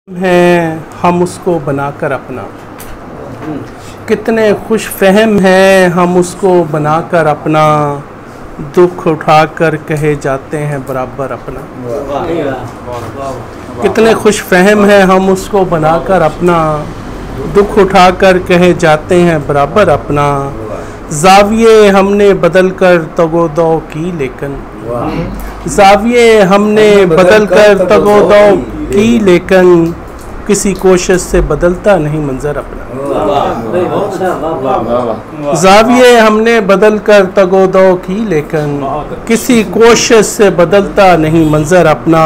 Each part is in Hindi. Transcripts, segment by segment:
हैं हम उसको बनाकर अपना, कितने खुश फहम हैं हम उसको बनाकर अपना, दुख उठाकर कहे जाते हैं बराबर अपना। कितने खुश फहम हैं हम उसको बनाकर अपना, दुख उठाकर कहे जाते हैं बराबर अपना। ज़ाविये हमने बदल कर तगोदो की लेकिन, ज़ाविये हमने बदल कर तगोदो की लेकिन, किसी कोशिश से बदलता नहीं मंजर अपना। ज़ाविये हमने बदल कर तगोदो की लेकिन, किसी कोशिश से बदलता नहीं मंजर अपना।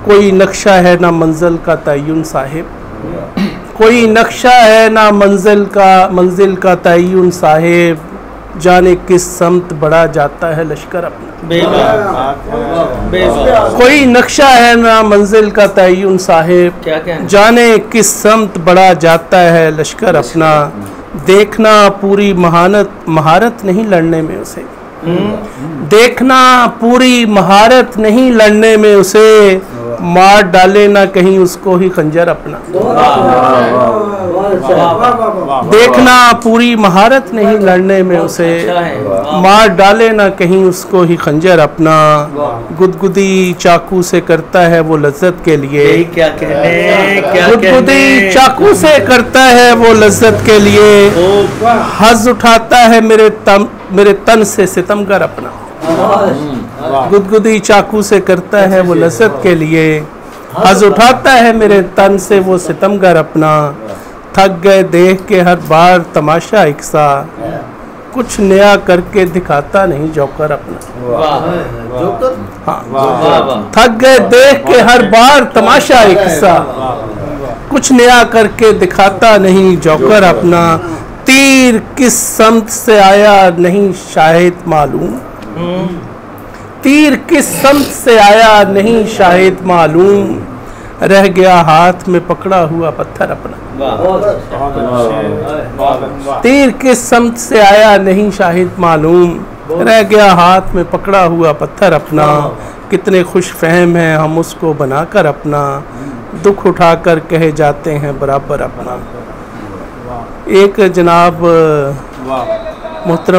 कोई नक्शा है ना मंजिल का तय्युन साहिब, कोई नक्शा है ना मंजिल का तय्युन साहिब, जाने किस समत बढ़ा जाता है लश्कर अपना। कोई नक्शा है ना मंजिल का तय्युन साहिब, जाने किस समत बढ़ा जाता है लश्कर अपना। देखना पूरी महारत नहीं लड़ने में उसे, देखना पूरी महारत नहीं लड़ने में उसे, मार डाले ना कहीं उसको ही खंजर अपना। देखना पूरी महारत नहीं लड़ने में उसे, मार डाले ना कहीं उसको ही खंजर अपना। गुदगुदी चाकू से करता है वो लज्जत के लिए, गुदगुदी चाकू से करता है वो लज्जत के लिए, हज उठाता है मेरे तन से सितमगर अपना। गुदगुदी चाकू से करता है वो लज्जत के लिए, हज उठाता है मेरे तन से वो सितमगर अपना। थक गए देख के हर बार तमाशा एक सा, कुछ नया करके दिखाता नहीं जोकर अपना। हाँ, थक गए देख के हर बार तमाशा एक सा, कुछ नया करके दिखाता नहीं जोकर अपना। तीर किस समत से आया नहीं शायद मालूम, तीर किस समत से आया नहीं शायद मालूम, रह गया हाथ में पकड़ा हुआ पत्थर अपना। तीर किस समत से आया नहीं शायद मालूम, रह गया हाथ में पकड़ा हुआ पत्थर अपना। कितने खुश फहम हैं हम उसको बनाकर अपना, दुख उठाकर कहे जाते हैं बराबर अपना। एक जनाब मोहतरम